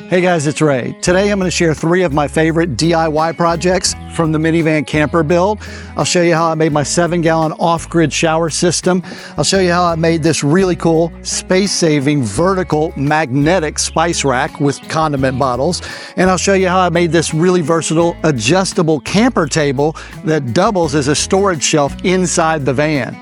Hey guys, it's Ray. Today I'm going to share 3 of my favorite DIY projects from the minivan camper build. I'll show you how I made my 7-gallon off-grid shower system. I'll show you how I made this really cool space-saving vertical magnetic spice rack with condiment bottles. And I'll show you how I made this really versatile adjustable camper table that doubles as a storage shelf inside the van.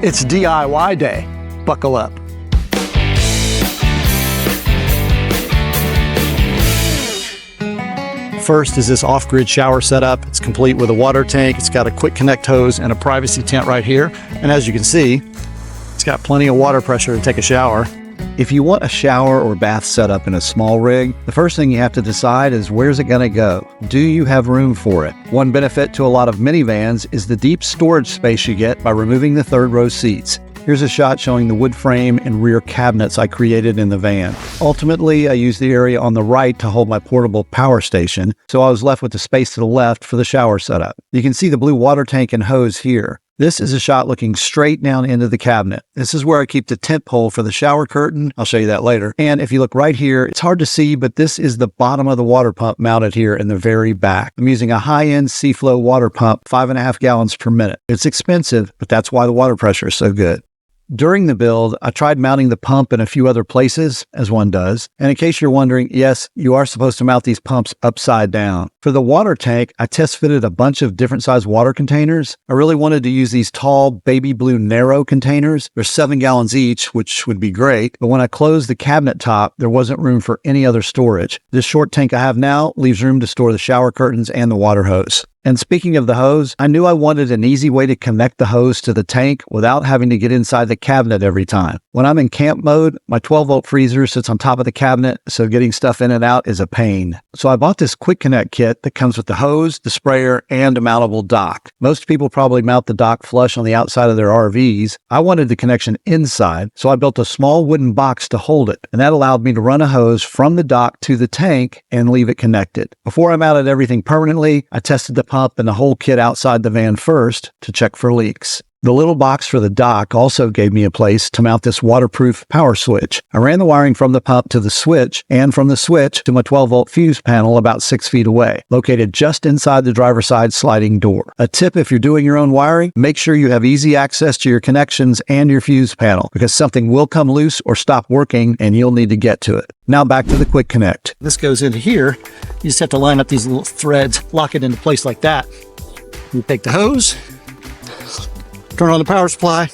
It's DIY day. Buckle up. First is this off-grid shower setup. It's complete with a water tank. It's got a quick connect hose and a privacy tent right here. And as you can see, it's got plenty of water pressure to take a shower. If you want a shower or bath setup in a small rig, the first thing you have to decide is where's it going to go? Do you have room for it? One benefit to a lot of minivans is the deep storage space you get by removing the third row seats. Here's a shot showing the wood frame and rear cabinets I created in the van. Ultimately, I used the area on the right to hold my portable power station, so I was left with the space to the left for the shower setup. You can see the blue water tank and hose here. This is a shot looking straight down into the cabinet. This is where I keep the tent pole for the shower curtain. I'll show you that later. And if you look right here, it's hard to see, but this is the bottom of the water pump mounted here in the very back. I'm using a high-end Seaflow water pump, 5.5 gallons per minute. It's expensive, but that's why the water pressure is so good. During the build, I tried mounting the pump in a few other places, as one does. And in case you're wondering, yes, you are supposed to mount these pumps upside down. For the water tank, I test fitted a bunch of different size water containers. I really wanted to use these tall baby blue narrow containers. They're 7 gallons each, which would be great. But when I closed the cabinet top, there wasn't room for any other storage. This short tank I have now leaves room to store the shower curtains and the water hose. And speaking of the hose, I knew I wanted an easy way to connect the hose to the tank without having to get inside the cabinet every time. When I'm in camp mode, my 12-volt freezer sits on top of the cabinet, so getting stuff in and out is a pain. So I bought this quick connect kit that comes with the hose, the sprayer, and a mountable dock. Most people probably mount the dock flush on the outside of their RVs. I wanted the connection inside, so I built a small wooden box to hold it, and that allowed me to run a hose from the dock to the tank and leave it connected. Before I mounted everything permanently, I tested the pump and the whole kit outside the van first to check for leaks. The little box for the dock also gave me a place to mount this waterproof power switch. I ran the wiring from the pump to the switch and from the switch to my 12-volt fuse panel about 6 feet away, located just inside the driver's side sliding door. A tip if you're doing your own wiring, make sure you have easy access to your connections and your fuse panel because something will come loose or stop working and you'll need to get to it. Now back to the quick connect. This goes into here. You just have to line up these little threads, lock it into place like that. You take the hose, turn on the power supply.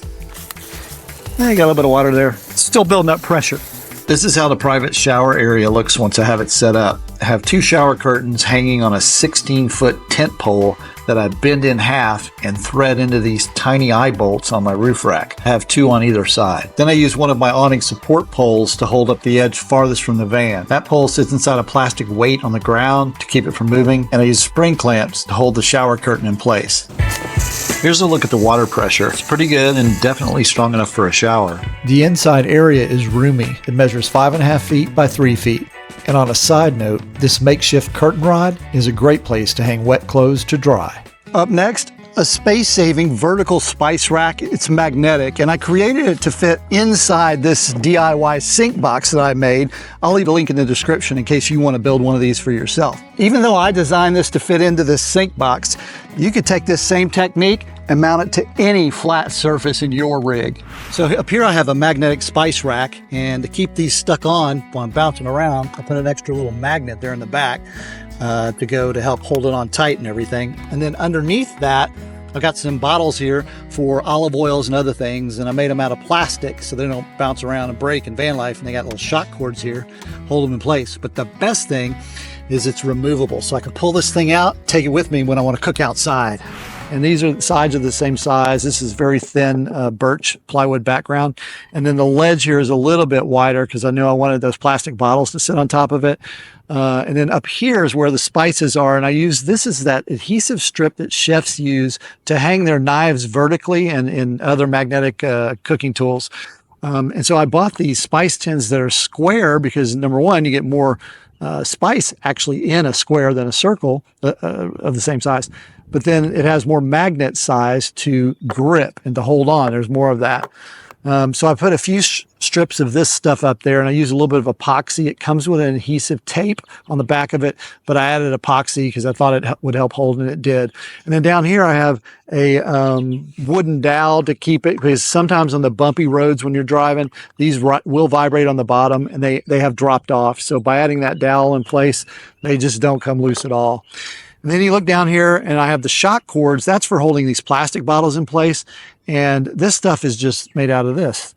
I got a little bit of water there. It's still building up pressure. This is how the private shower area looks once I have it set up. I have 2 shower curtains hanging on a 16-foot tent pole that I bend in half and thread into these tiny eye bolts on my roof rack. I have 2 on either side. Then I use one of my awning support poles to hold up the edge farthest from the van. That pole sits inside a plastic weight on the ground to keep it from moving, and I use spring clamps to hold the shower curtain in place. Here's a look at the water pressure. It's pretty good and definitely strong enough for a shower. The inside area is roomy. It measures 5.5 feet by 3 feet. And on a side note, this makeshift curtain rod is a great place to hang wet clothes to dry. Up next, a space-saving vertical spice rack. It's magnetic, and I created it to fit inside this DIY sink box that I made. I'll leave a link in the description in case you want to build one of these for yourself. Even though I designed this to fit into this sink box, you could take this same technique and mount it to any flat surface in your rig. So up here I have a magnetic spice rack, and to keep these stuck on while I'm bouncing around, I put an extra little magnet there in the back to help hold it on tight and everything. And then underneath that, I've got some bottles here for olive oils and other things, and I made them out of plastic so they don't bounce around and break in van life, and they got little shock cords here, hold them in place. But the best thing is it's removable, so I can pull this thing out, take it with me when I want to cook outside. And these are sides of the same size. This is very thin birch plywood background. And then the ledge here is a little bit wider because I knew I wanted those plastic bottles to sit on top of it. And then up here is where the spices are. And this is that adhesive strip that chefs use to hang their knives vertically and other magnetic cooking tools. And so I bought these spice tins that are square because, number one, you get more spice actually in a square than a circle of the same size. But then it has more magnet size to grip and to hold on. There's more of that. So I put a few strips of this stuff up there, and I use a little bit of epoxy. It comes with an adhesive tape on the back of it, but I added epoxy because I thought it would help hold, and it did. And then down here I have a wooden dowel to keep it, because sometimes on the bumpy roads when you're driving, these will vibrate on the bottom, and they have dropped off. So by adding that dowel in place, they just don't come loose at all. And then you look down here, and I have the shock cords. That's for holding these plastic bottles in place. And this stuff is just made out of this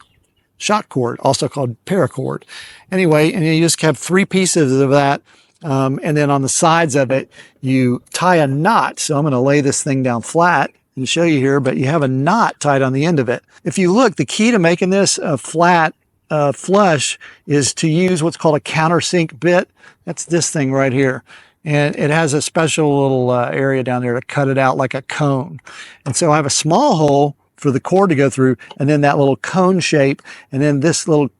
shock cord, also called paracord. Anyway, and you just have 3 pieces of that. And then on the sides of it, you tie a knot. So I'm going to lay this thing down flat and show you here, but you have a knot tied on the end of it. If you look, the key to making this a flat flush is to use what's called a countersink bit. That's this thing right here. And it has a special little area down there to cut it out like a cone. And so I have a small hole for the cord to go through, and then that little cone shape, and then this little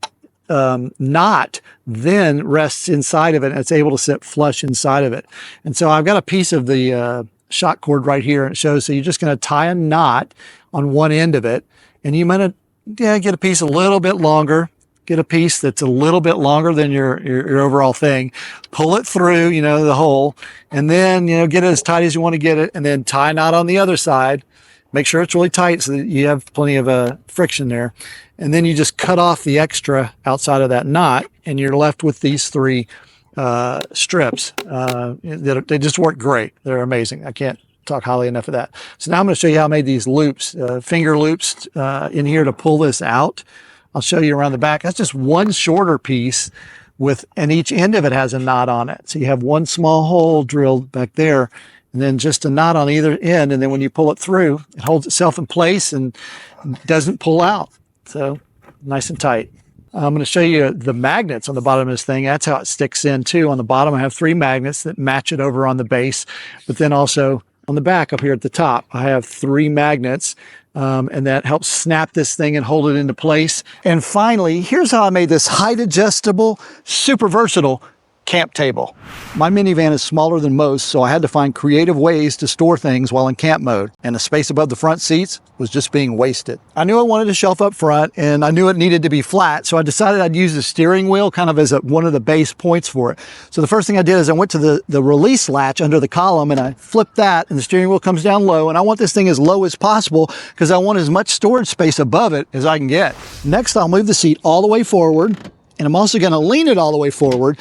knot then rests inside of it, and it's able to sit flush inside of it. And so I've got a piece of the shock cord right here, and it shows, so you're just going to tie a knot on one end of it, and you're going to get a piece a little bit longer, get a piece that's a little bit longer than your overall thing, pull it through, the hole, and then, get it as tight as you want to get it, and then tie a knot on the other side. Make sure it's really tight so that you have plenty of friction there. And then you just cut off the extra outside of that knot, and you're left with these 3 strips. They just work great. They're amazing. I can't talk highly enough of that. So now I'm going to show you how I made these loops, finger loops in here to pull this out. I'll show you around the back. That's just one shorter piece and each end of it has a knot on it. So you have one small hole drilled back there, and then just a knot on either end. And then when you pull it through, it holds itself in place and doesn't pull out. So nice and tight. I'm going to show you the magnets on the bottom of this thing. That's how it sticks in too. On the bottom, I have 3 magnets that match it over on the base, but then also on the back up here at the top, I have 3 magnets, and that helps snap this thing and hold it into place. And finally, here's how I made this height adjustable, super versatile camp table. My minivan is smaller than most, so I had to find creative ways to store things while in camp mode, and the space above the front seats was just being wasted. I knew I wanted a shelf up front, and I knew it needed to be flat, so I decided I'd use the steering wheel kind of as one of the base points for it. So the first thing I did is I went to the release latch under the column, and I flipped that, and the steering wheel comes down low, and I want this thing as low as possible because I want as much storage space above it as I can get. Next, I'll move the seat all the way forward, and I'm also going to lean it all the way forward.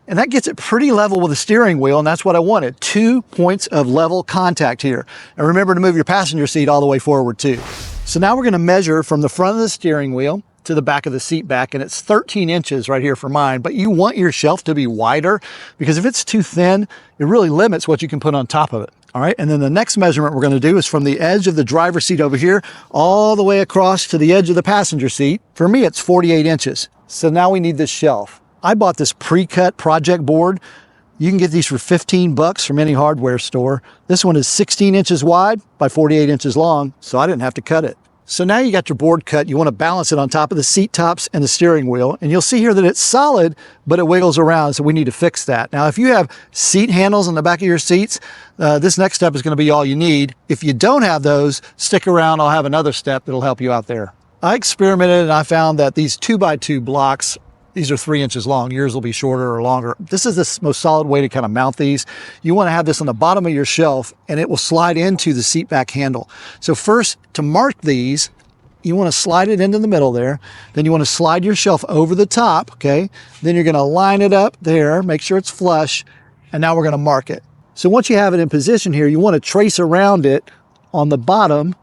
And that gets it pretty level with the steering wheel, and that's what I wanted. 2 points of level contact here. And remember to move your passenger seat all the way forward too. So now we're going to measure from the front of the steering wheel to the back of the seat back, and it's 13 inches right here for mine, but you want your shelf to be wider because if it's too thin, it really limits what you can put on top of it. All right, and then the next measurement we're going to do is from the edge of the driver's seat over here all the way across to the edge of the passenger seat. For me, it's 48 inches. So now we need this shelf. I bought this pre-cut project board. You can get these for $15 from any hardware store. This one is 16 inches wide by 48 inches long, so I didn't have to cut it. So now you got your board cut. You want to balance it on top of the seat tops and the steering wheel. And you'll see here that it's solid, but it wiggles around, so we need to fix that. Now, if you have seat handles on the back of your seats, this next step is going to be all you need. If you don't have those, stick around. I'll have another step that'll help you out there. I experimented and I found that these 2x2 blocks, these are 3 inches long. Yours will be shorter or longer. This is the most solid way to kind of mount these. You want to have this on the bottom of your shelf, and it will slide into the seat back handle. So first, to mark these, you want to slide it into the middle there. Then you want to slide your shelf over the top, okay? Then you're going to line it up there, make sure it's flush, and now we're going to mark it. So once you have it in position here, you want to trace around it on the bottom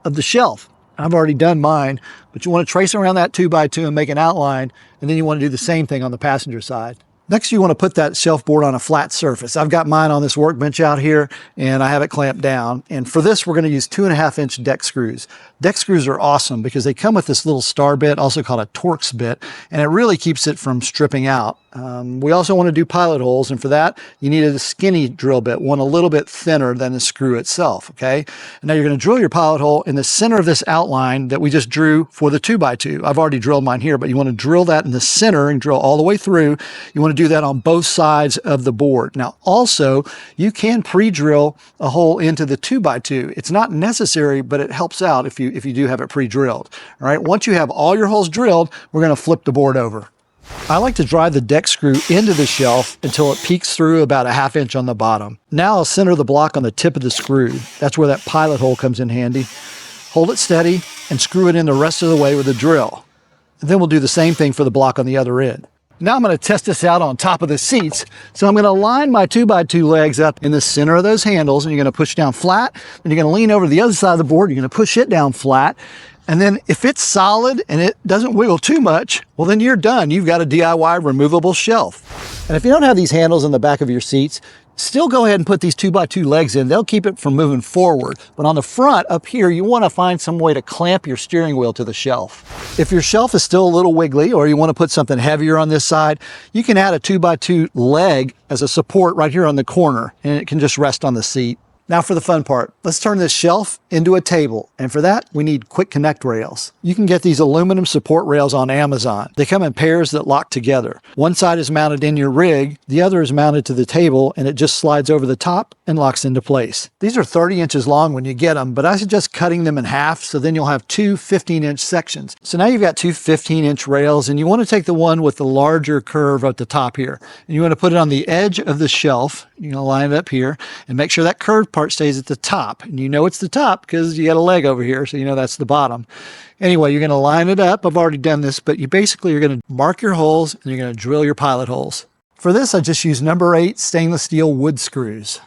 of the shelf. I've already done mine, but you want to trace around that 2x2 and make an outline, and then you want to do the same thing on the passenger side. Next, you want to put that shelf board on a flat surface. I've got mine on this workbench out here, and I have it clamped down. And for this, we're going to use 2.5-inch deck screws. Deck screws are awesome because they come with this little star bit, also called a Torx bit, and it really keeps it from stripping out. We also want to do pilot holes, and for that, you need a skinny drill bit, one a little bit thinner than the screw itself, okay? And now you're going to drill your pilot hole in the center of this outline that we just drew for the 2x2. I've already drilled mine here, but you want to drill that in the center and drill all the way through. You want to do that on both sides of the board. Now, also, you can pre-drill a hole into the 2x2. It's not necessary, but it helps out if you do have it pre-drilled. All right, once you have all your holes drilled, we're going to flip the board over. I like to drive the deck screw into the shelf until it peeks through about a ½ inch on the bottom. Now I'll center the block on the tip of the screw. That's where that pilot hole comes in handy. Hold it steady and screw it in the rest of the way with a drill. And then we'll do the same thing for the block on the other end. Now I'm going to test this out on top of the seats. So I'm going to line my 2x2 legs up in the center of those handles, and you're going to push down flat. And you're going to lean over to the other side of the board. You're going to push it down flat. And then if it's solid and it doesn't wiggle too much, well, then you're done. You've got a DIY removable shelf. And if you don't have these handles in the back of your seats, still go ahead and put these 2x2 legs in. They'll keep it from moving forward. But on the front up here, you want to find some way to clamp your steering wheel to the shelf. If your shelf is still a little wiggly, or you want to put something heavier on this side, you can add a 2x2 leg as a support right here on the corner, and it can just rest on the seat. Now for the fun part, let's turn this shelf into a table. And for that, we need quick connect rails. You can get these aluminum support rails on Amazon. They come in pairs that lock together. One side is mounted in your rig, the other is mounted to the table, and it just slides over the top and locks into place. These are 30 inches long when you get them, but I suggest cutting them in half, so then you'll have two 15-inch sections. So now you've got two 15-inch rails, and you want to take the one with the larger curve at the top here. And you want to put it on the edge of the shelf. You're going to line it up here and make sure that curved part stays at the top. And you know it's the top because you got a leg over here, so you know that's the bottom. Anyway, you're going to line it up. I've already done this, but you basically are going to mark your holes and you're going to drill your pilot holes. For this, I just use number 8 stainless steel wood screws.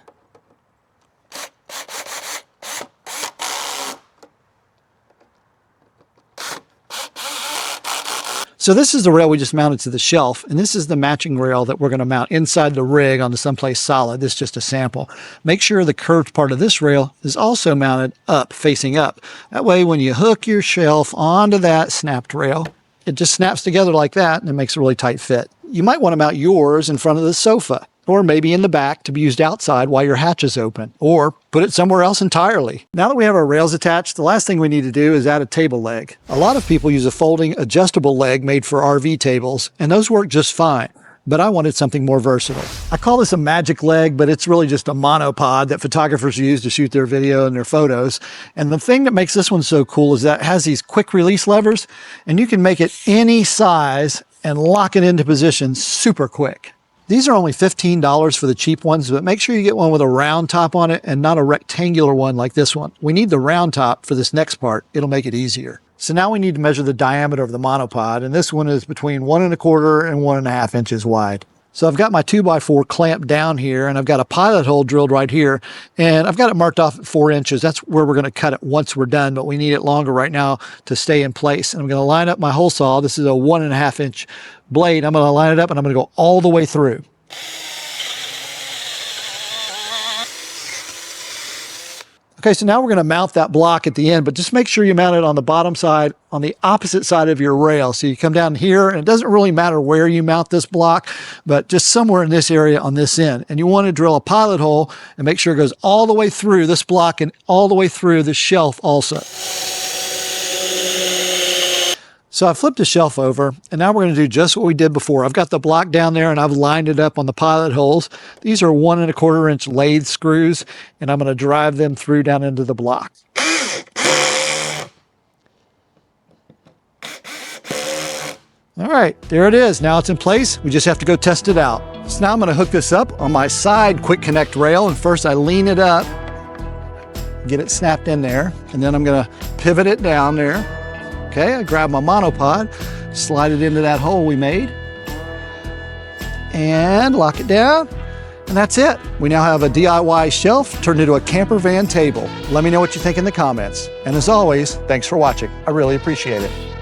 So this is the rail we just mounted to the shelf, and this is the matching rail that we're going to mount inside the rig onto someplace solid. This is just a sample. Make sure the curved part of this rail is also mounted up, facing up. That way, when you hook your shelf onto that snapped rail, it just snaps together like that, and it makes a really tight fit. You might want to mount yours in front of the sofa, or maybe in the back to be used outside while your hatch is open, or put it somewhere else entirely. Now that we have our rails attached, the last thing we need to do is add a table leg. A lot of people use a folding adjustable leg made for RV tables, and those work just fine. But I wanted something more versatile. I call this a magic leg, but it's really just a monopod that photographers use to shoot their video and their photos. And the thing that makes this one so cool is that it has these quick release levers, and you can make it any size and lock it into position super quick. These are only $15 for the cheap ones, but make sure you get one with a round top on it and not a rectangular one like this one. We need the round top for this next part. It'll make it easier. So now we need to measure the diameter of the monopod, and this one is between 1¼ and 1½ inches wide. So I've got my 2x4 clamped down here, and I've got a pilot hole drilled right here, and I've got it marked off at 4 inches. That's where we're going to cut it once we're done, but we need it longer right now to stay in place. And I'm going to line up my hole saw. This is a 1½ inch blade. I'm going to line it up, and I'm going to go all the way through. Okay, so now we're going to mount that block at the end, but just make sure you mount it on the bottom side, on the opposite side of your rail. So you come down here, and it doesn't really matter where you mount this block, but just somewhere in this area on this end. And you want to drill a pilot hole and make sure it goes all the way through this block and all the way through the shelf also. So I flipped the shelf over, and now we're going to do just what we did before. I've got the block down there, and I've lined it up on the pilot holes. These are 1¼ inch lathe screws, and I'm going to drive them through down into the block. All right, there it is. Now it's in place. We just have to go test it out. So now I'm going to hook this up on my side quick connect rail, and first I lean it up, get it snapped in there, and then I'm going to pivot it down there. Okay, I grab my monopod, slide it into that hole we made, and lock it down, and that's it. We now have a DIY shelf turned into a camper van table. Let me know what you think in the comments. And as always, thanks for watching. I really appreciate it.